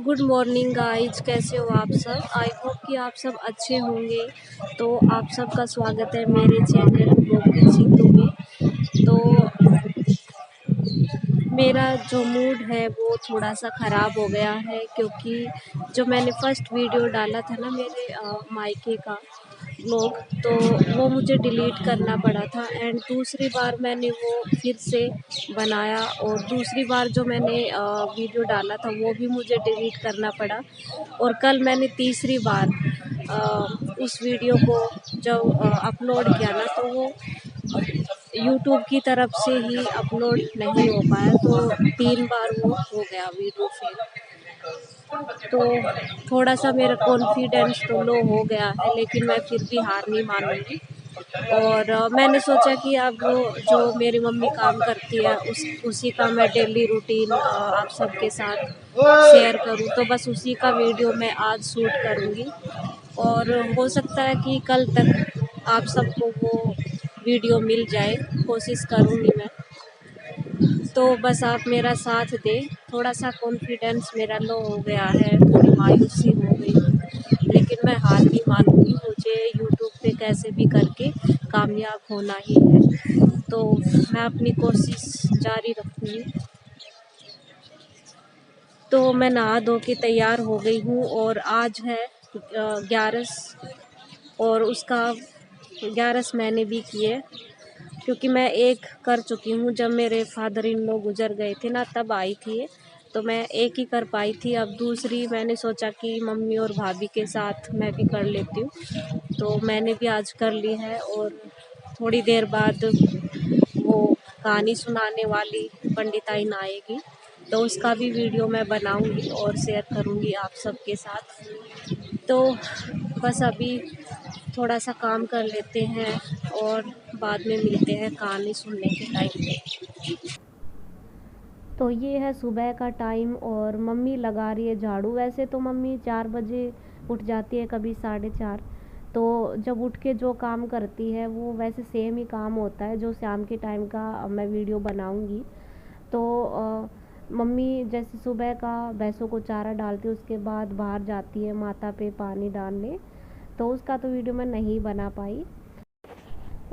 Good morning guys, कैसे हो आप सब। आई होप कि आप सब अच्छे होंगे। तो आप सबका स्वागत है मेरे चैनल ब्लॉग विद सीतू में। तो मेरा जो मूड है वो थोड़ा सा ख़राब हो गया है, क्योंकि जो मैंने फर्स्ट वीडियो डाला था ना मेरे मायके का ब्लॉग, तो वो मुझे डिलीट करना पड़ा था। एंड दूसरी बार मैंने वो फिर से बनाया, और दूसरी बार जो मैंने वीडियो डाला था वो भी मुझे डिलीट करना पड़ा। और कल मैंने तीसरी बार उस वीडियो को जब अपलोड किया ना, तो वो यूट्यूब की तरफ से ही अपलोड नहीं हो पाया। तो 3 बार वो हो गया वीडियो फेल। तो थोड़ा सा मेरा कॉन्फिडेंस तो लो हो गया है, लेकिन मैं फिर भी हार नहीं मानूंगी। और मैंने सोचा कि अब जो मेरी मम्मी काम करती है उसी का मैं डेली रूटीन आप सबके साथ शेयर करूं। तो बस उसी का वीडियो मैं आज शूट करूंगी, और हो सकता है कि कल तक आप सबको वो वीडियो मिल जाए, कोशिश करूंगी मैं। तो बस आप मेरा साथ दें। थोड़ा सा कॉन्फिडेंस मेरा लो हो गया है, थोड़ी मायूसी हो गई हूँ, लेकिन मैं हार नहीं मानूंगी। मुझे यूट्यूब पे कैसे भी करके कामयाब होना ही है। तो मैं अपनी कोशिश जारी रखूँगी। तो मैं नहा धो के तैयार हो गई हूँ, और आज है 11, और उसका 11 मैंने भी किए, क्योंकि मैं एक कर चुकी हूँ। जब मेरे फादर इन लॉ गुजर गए थे ना, तब आई थी, तो मैं एक ही कर पाई थी। अब दूसरी मैंने सोचा कि मम्मी और भाभी के साथ मैं भी कर लेती हूँ, तो मैंने भी आज कर ली है। और थोड़ी देर बाद वो कहानी सुनाने वाली पंडिताइन आएगी, तो उसका भी वीडियो मैं बनाऊंगी और शेयर करूंगी आप सबके साथ। तो बस अभी थोड़ा सा काम कर लेते हैं, और बाद में मिलते हैं कहानी सुनने के टाइम पे। तो ये है सुबह का टाइम, और मम्मी लगा रही है झाड़ू। वैसे तो मम्मी 4 बजे उठ जाती है, कभी 4:30। तो जब उठ के जो काम करती है वो वैसे सेम ही काम होता है जो शाम के टाइम का मैं वीडियो बनाऊंगी। तो मम्मी जैसे सुबह का भैंसों को चारा डालती है, उसके बाद बाहर जाती है माथा पे पानी डालने, तो उसका तो वीडियो मैं नहीं बना पाई।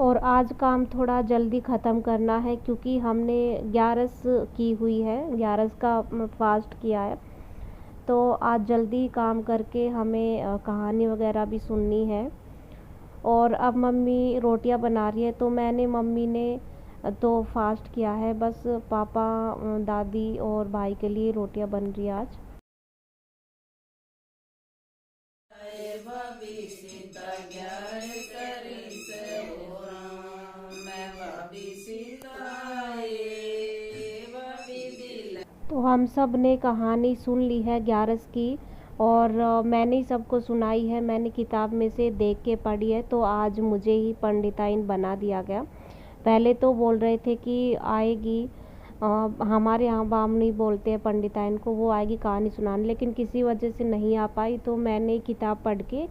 और आज काम थोड़ा जल्दी ख़त्म करना है, क्योंकि हमने 11 की हुई है, 11 का फास्ट किया है। तो आज जल्दी काम करके हमें कहानी वगैरह भी सुननी है। और अब मम्मी रोटियां बना रही है, तो मैंने मम्मी ने तो फास्ट किया है, बस पापा दादी और भाई के लिए रोटियां बन रही है आज। तो हम सब ने कहानी सुन ली है 11 की, और मैंने ही सबको सुनाई है। मैंने किताब में से देख के पढ़ी है, तो आज मुझे ही पंडिताइन बना दिया गया। पहले तो बोल रहे थे कि आएगी, हमारे यहाँ बामनी बोलते हैं पंडिताइन को, वो आएगी कहानी सुनाने, लेकिन किसी वजह से नहीं आ पाई। तो मैंने किताब पढ़ के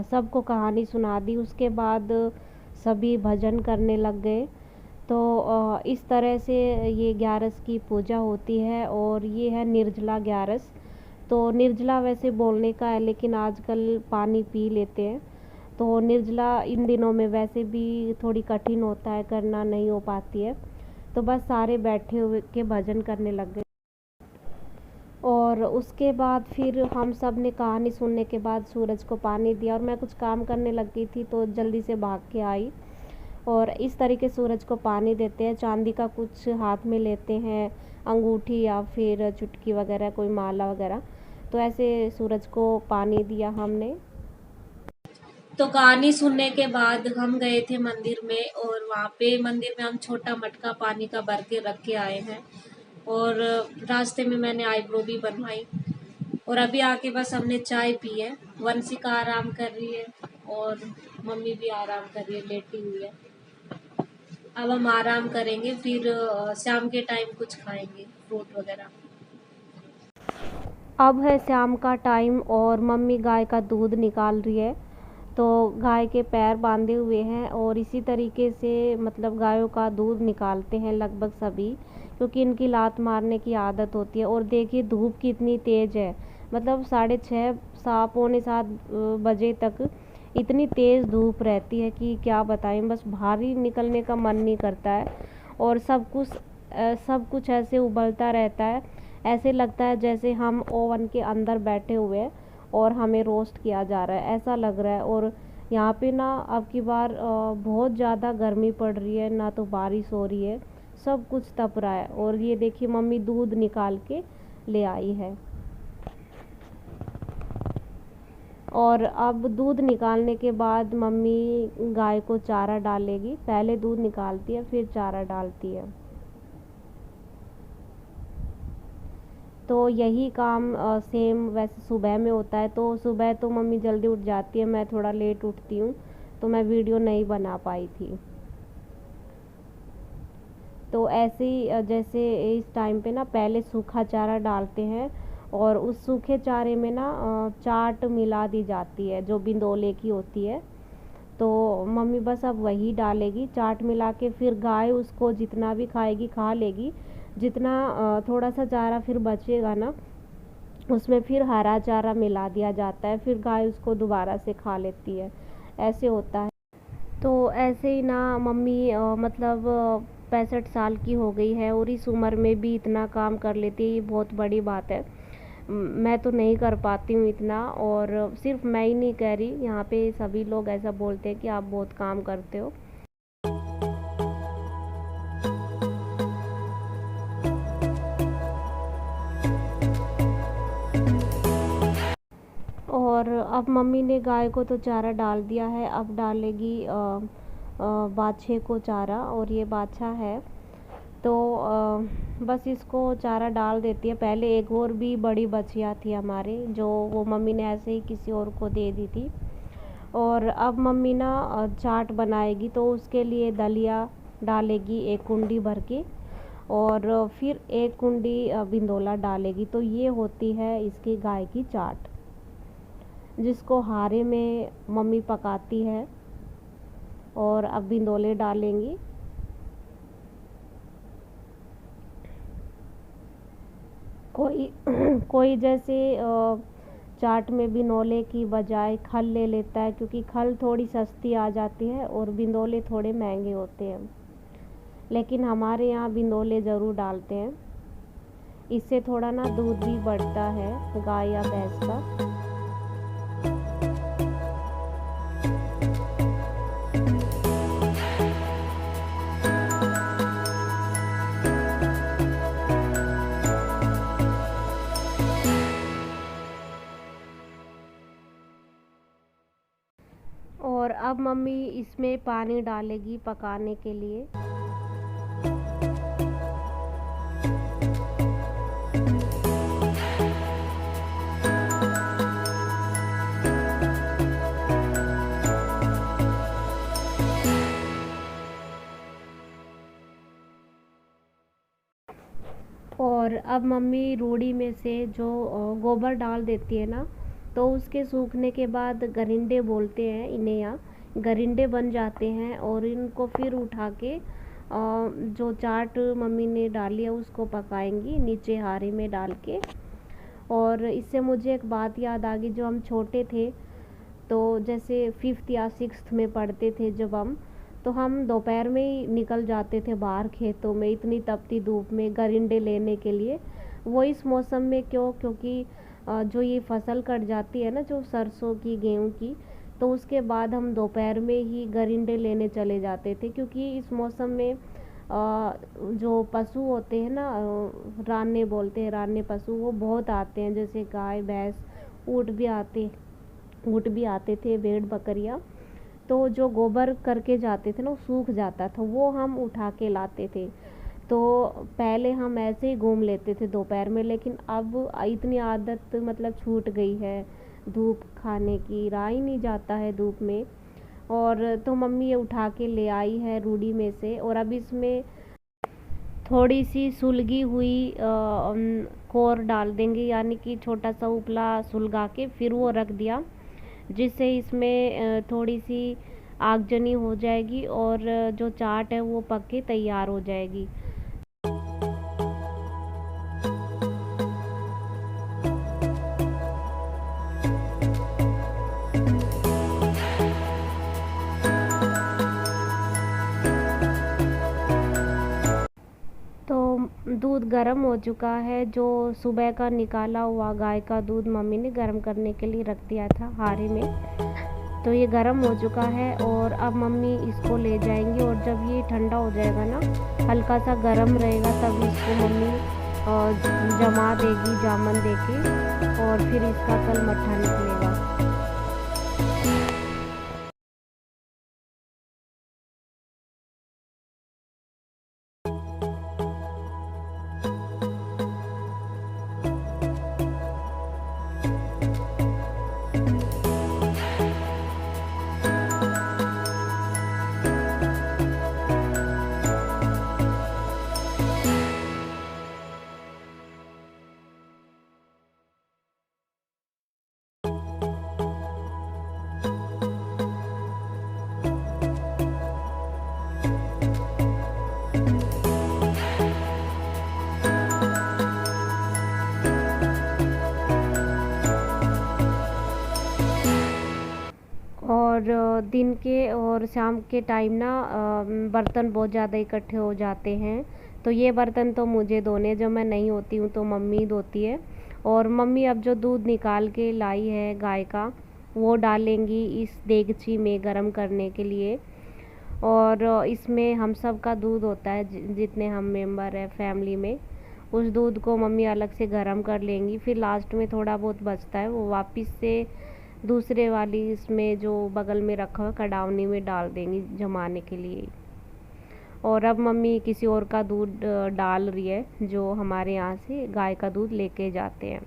सबको कहानी सुना दी। उसके बाद सभी भजन करने लग गए। तो इस तरह से ये 11 की पूजा होती है, और ये है निर्जला 11। तो निर्जला वैसे बोलने का है, लेकिन आजकल पानी पी लेते हैं। तो निर्जला इन दिनों में वैसे भी थोड़ी कठिन होता है, करना नहीं हो पाती है। तो बस सारे बैठे हुए के भजन करने लग गए। और उसके बाद फिर हम सब ने कहानी सुनने के बाद सूरज को पानी दिया, और मैं कुछ काम करने लग गई थी तो जल्दी से भाग के आई। और इस तरीके सूरज को पानी देते हैं, चांदी का कुछ हाथ में लेते हैं, अंगूठी या फिर चुटकी वगैरह, कोई माला वगैरह। तो ऐसे सूरज को पानी दिया हमने। तो कहानी सुनने के बाद हम गए थे मंदिर में, और वहाँ पे मंदिर में हम छोटा मटका पानी का भर के रख के आए हैं। और रास्ते में मैंने आईब्रो भी बनवाई, और अभी आके बस हमने चाय पी है। वंशिका आराम कर रही है, और मम्मी भी आराम कर रही है, लेटी हुई है। अब हम आराम करेंगे, फिर शाम के टाइम कुछ खाएंगे, फ्रूट वगैरह। अब है शाम का टाइम, और मम्मी गाय का दूध निकाल रही है। तो गाय के पैर बांधे हुए हैं, और इसी तरीके से मतलब गायों का दूध निकालते हैं लगभग सभी, क्योंकि इनकी लात मारने की आदत होती है। और देखिए धूप कितनी तेज़ है, मतलब 6:30 पौने 7 बजे तक इतनी तेज़ धूप रहती है कि क्या बताएं, बस बाहर ही निकलने का मन नहीं करता है। और सब कुछ ऐसे उबलता रहता है, ऐसे लगता है जैसे हम ओवन के अंदर बैठे हुए हैं और हमें रोस्ट किया जा रहा है, ऐसा लग रहा है। और यहाँ पे ना अब की बार बहुत ज़्यादा गर्मी पड़ रही है, ना तो बारिश हो रही है, सब कुछ तप रहा है। और ये देखिए मम्मी दूध निकाल के ले आई है। और अब दूध निकालने के बाद मम्मी गाय को चारा डालेगी। पहले दूध निकालती है फिर चारा डालती है। तो यही काम सेम वैसे सुबह में होता है। तो सुबह तो मम्मी जल्दी उठ जाती है, मैं थोड़ा लेट उठती हूँ, तो मैं वीडियो नहीं बना पाई थी। तो ऐसे ही जैसे इस टाइम पे ना पहले सूखा चारा डालते हैं और उस सूखे चारे में ना चाट मिला दी जाती है जो बिंदोले की होती है। तो मम्मी बस अब वही डालेगी चाट मिला के, फिर गाय उसको जितना भी खाएगी खा लेगी। जितना थोड़ा सा चारा फिर बचेगा ना, उसमें फिर हरा चारा मिला दिया जाता है, फिर गाय उसको दोबारा से खा लेती है, ऐसे होता है। तो ऐसे ही ना मम्मी मतलब 65 साल की हो गई है और इस उम्र में भी इतना काम कर लेती है, ये बहुत बड़ी बात है। मैं तो नहीं कर पाती हूँ इतना। और सिर्फ मैं ही नहीं कह रही, यहाँ पे सभी लोग ऐसा बोलते हैं कि आप बहुत काम करते हो। और अब मम्मी ने गाय को तो चारा डाल दिया है, अब डालेगी बाछे को चारा। और ये बाछा है, तो बस इसको चारा डाल देती है। पहले एक और भी बड़ी बछिया थी हमारे, जो वो मम्मी ने ऐसे ही किसी और को दे दी थी। और अब मम्मी ना चाट बनाएगी, तो उसके लिए दलिया डालेगी 1 कुंडी भर के, और फिर 1 कुंडी बिंदोला डालेगी। तो ये होती है इसकी गाय की चाट, जिसको हारे में मम्मी पकाती है। और अब बिंदोले डालेंगी। कोई कोई जैसे चाट में बिनोले की बजाय खल ले लेता है, क्योंकि खल थोड़ी सस्ती आ जाती है और बिंदोले थोड़े महंगे होते हैं। लेकिन हमारे यहाँ बिंदोले ज़रूर डालते हैं, इससे थोड़ा ना दूध भी बढ़ता है गाय या भैंस का। और अब मम्मी इसमें पानी डालेगी पकाने के लिए। और अब मम्मी रूड़ी में से जो गोबर डाल देती है ना, तो उसके सूखने के बाद गरिंडे बोलते हैं इन्हें, यहाँ गरिंडे बन जाते हैं। और इनको फिर उठा के जो चाट मम्मी ने डाली है उसको पकाएंगी नीचे हारी में डाल के। और इससे मुझे एक बात याद आ गई, जो हम छोटे थे, तो जैसे 5th या 6th में पढ़ते थे जब हम, तो हम दोपहर में ही निकल जाते थे बाहर खेतों में इतनी तपती धूप में गरिंडे लेने के लिए। वो इस मौसम में क्योंकि जो ये फसल कट जाती है ना, जो सरसों की गेहूँ की, तो उसके बाद हम दोपहर में ही गरिंडे लेने चले जाते थे। क्योंकि इस मौसम में जो पशु होते हैं ना, राने बोलते हैं, राने पशु, वो बहुत आते हैं, जैसे गाय भैंस, ऊँट भी आते थे, भेड़ बकरियाँ। तो जो गोबर करके जाते थे ना, वो सूख जाता था, वो हम उठा के लाते थे। तो पहले हम ऐसे ही घूम लेते थे दोपहर में, लेकिन अब इतनी आदत मतलब छूट गई है, धूप खाने की रहा ही नहीं जाता है धूप में। और तो मम्मी ये उठा के ले आई है रूड़ी में से। और अब इसमें थोड़ी सी सुलगी हुई कोर डाल देंगे, यानी कि छोटा सा उपला सुलगा के फिर वो रख दिया, जिससे इसमें थोड़ी सी आगजनी हो जाएगी और जो चाट है वो पक के तैयार हो जाएगी। दूध गर्म हो चुका है। जो सुबह का निकाला हुआ गाय का दूध मम्मी ने गर्म करने के लिए रख दिया था हारे में, तो ये गर्म हो चुका है और अब मम्मी इसको ले जाएंगी। और जब ये ठंडा हो जाएगा ना, हल्का सा गर्म रहेगा, तब इसको मम्मी जमा देगी जामन देके, और फिर इसका कल मट्ठा निकलेगा। और दिन के और शाम के टाइम ना बर्तन बहुत ज़्यादा इकट्ठे हो जाते हैं, तो ये बर्तन तो मुझे धोने, जब मैं नहीं होती हूँ तो मम्मी धोती है। और मम्मी अब जो दूध निकाल के लाई है गाय का, वो डालेंगी इस देगची में गरम करने के लिए। और इसमें हम सब का दूध होता है, जितने हम मेंबर हैं फैमिली में, उस दूध को मम्मी अलग से गरम कर लेंगी। फिर लास्ट में थोड़ा बहुत बचता है, वो वापस से दूसरे वाली इसमें जो बगल में रखा हुआ कड़ावनी में डाल देंगी जमाने के लिए। और अब मम्मी किसी और का दूध डाल रही है, जो हमारे यहाँ से गाय का दूध लेके जाते हैं।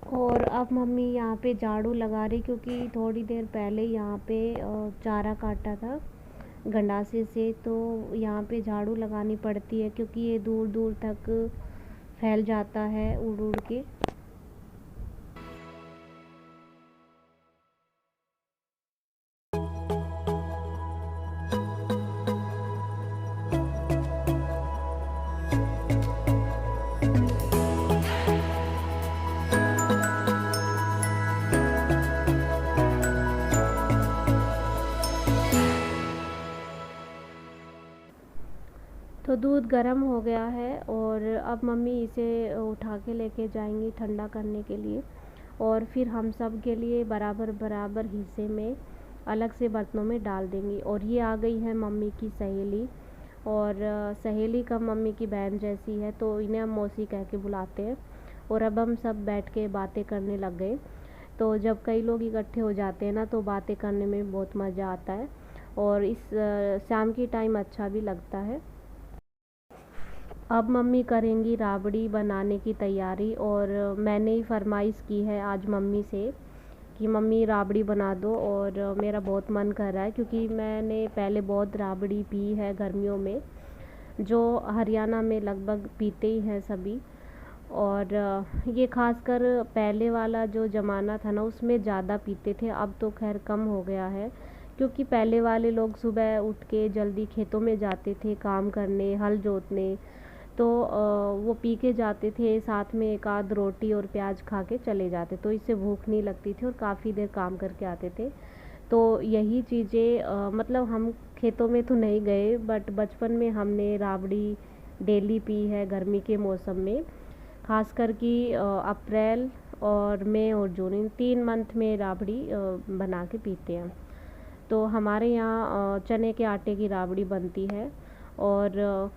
और अब मम्मी यहाँ पे झाड़ू लगा रही, क्योंकि थोड़ी देर पहले यहाँ पे चारा काटा था गंडासे से, तो यहाँ पे झाड़ू लगानी पड़ती है, क्योंकि ये दूर दूर तक फैल जाता है उड़ उड़ के। तो दूध गर्म हो गया है और अब मम्मी इसे उठा के लेके जाएंगी ठंडा करने के लिए। और फिर हम सब के लिए बराबर बराबर हिस्से में अलग से बर्तनों में डाल देंगी। और ये आ गई है मम्मी की सहेली, और सहेली का मम्मी की बहन जैसी है, तो इन्हें हम मौसी कह के बुलाते हैं। और अब हम सब बैठ के बातें करने लग गए। तो जब कई लोग इकट्ठे हो जाते हैं ना, तो बातें करने में बहुत मज़ा आता है, और इस शाम की टाइम अच्छा भी लगता है। अब मम्मी करेंगी राबड़ी बनाने की तैयारी, और मैंने ही फरमाइश की है आज मम्मी से कि मम्मी राबड़ी बना दो। और मेरा बहुत मन कर रहा है, क्योंकि मैंने पहले बहुत राबड़ी पी है गर्मियों में, जो हरियाणा में लगभग पीते ही हैं सभी। और ये खासकर पहले वाला जो ज़माना था ना, उसमें ज़्यादा पीते थे। अब तो खैर कम हो गया है, क्योंकि पहले वाले लोग सुबह उठ के जल्दी खेतों में जाते थे काम करने, हल जोतने, तो वो पी के जाते थे, साथ में एक आध रोटी और प्याज खा के चले जाते, तो इससे भूख नहीं लगती थी और काफ़ी देर काम करके आते थे। तो यही चीज़ें मतलब हम खेतों में तो नहीं गए, बट बचपन में हमने राबड़ी डेली पी है गर्मी के मौसम में, खासकर कि अप्रैल और मई और जून, इन 3 मंथ में राबड़ी बना के पीते हैं। तो हमारे यहाँ चने के आटे की राबड़ी बनती है, और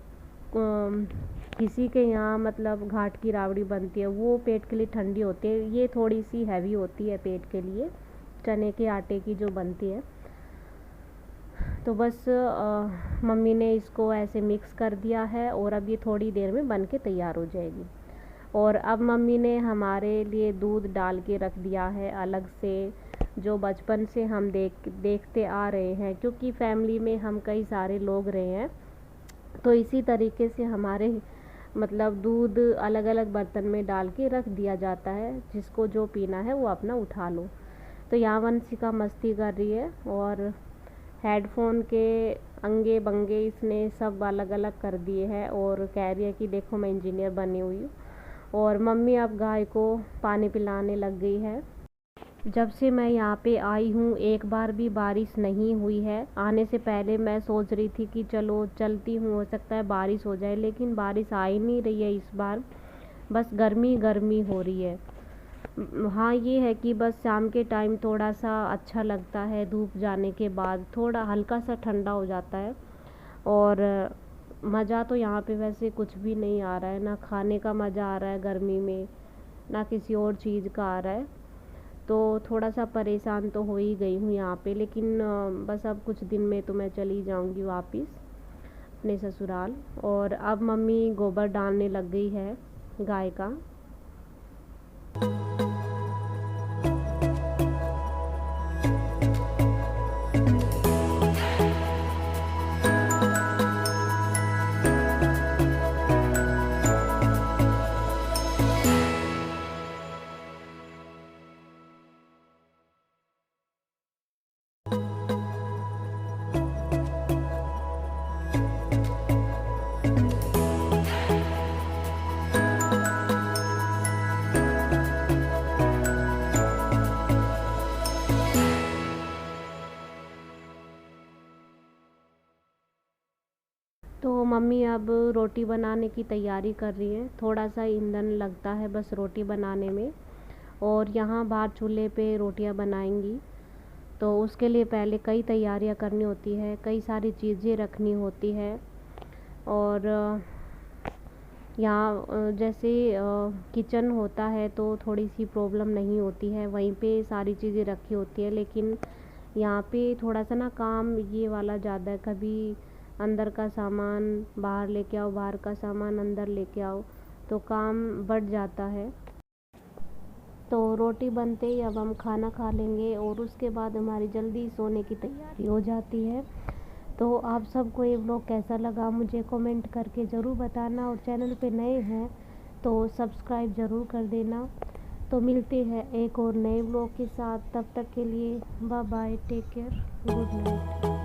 किसी के यहाँ मतलब घाट की राबड़ी बनती है, वो पेट के लिए ठंडी होती है। ये थोड़ी सी हैवी होती है पेट के लिए, चने के आटे की जो बनती है। तो बस मम्मी ने इसको ऐसे मिक्स कर दिया है, और अब ये थोड़ी देर में बन के तैयार हो जाएगी। और अब मम्मी ने हमारे लिए दूध डाल के रख दिया है अलग से, जो बचपन से हम देखते आ रहे हैं, क्योंकि फैमिली में हम कई सारे लोग रहे हैं, तो इसी तरीके से हमारे मतलब दूध अलग अलग बर्तन में डाल के रख दिया जाता है, जिसको जो पीना है वो अपना उठा लो। तो यहाँ वंशिका मस्ती कर रही है और हेडफोन के अंगे बंगे इसने सब अलग अलग कर दिए हैं और कह रही है कि देखो मैं इंजीनियर बनी हुई हूँ। और मम्मी अब गाय को पानी पिलाने लग गई है। जब से मैं यहाँ पे आई हूँ एक बार भी बारिश नहीं हुई है। आने से पहले मैं सोच रही थी कि चलो चलती हूँ, हो सकता है बारिश हो जाए, लेकिन बारिश आ ही नहीं रही है इस बार। बस गर्मी गर्मी हो रही है। हाँ ये है कि बस शाम के टाइम थोड़ा सा अच्छा लगता है, धूप जाने के बाद थोड़ा हल्का सा ठंडा हो जाता है। और मज़ा तो यहाँ पे वैसे कुछ भी नहीं आ रहा है, ना खाने का मज़ा आ रहा है गर्मी में, ना किसी और चीज़ का आ रहा है। तो थोड़ा सा परेशान तो हो ही गई हूँ यहाँ पे, लेकिन बस अब कुछ दिन में तो मैं चली जाऊँगी वापस अपने ससुराल। और अब मम्मी गोबर डालने लग गई है गाय का। तो मम्मी अब रोटी बनाने की तैयारी कर रही है। थोड़ा सा ईंधन लगता है बस रोटी बनाने में। और यहाँ बाहर चूल्हे पे रोटियाँ बनाएंगी, तो उसके लिए पहले कई तैयारियाँ करनी होती है, कई सारी चीज़ें रखनी होती है। और यहाँ जैसे किचन होता है तो थोड़ी सी प्रॉब्लम नहीं होती है, वहीं पे सारी चीज़ें रखी होती है। लेकिन यहाँ पे थोड़ा सा ना काम ये वाला ज़्यादा है, कभी अंदर का सामान बाहर लेके आओ, बाहर का सामान अंदर लेके आओ, तो काम बढ़ जाता है। तो रोटी बनते ही अब हम खाना खा लेंगे और उसके बाद हमारी जल्दी सोने की तैयारी हो जाती है। तो आप सबको ये व्लॉग कैसा लगा मुझे कमेंट करके ज़रूर बताना, और चैनल पे नए हैं तो सब्सक्राइब ज़रूर कर देना। तो मिलते हैं एक और नए व्लॉग के साथ, तब तक के लिए bye bye, take care, good night.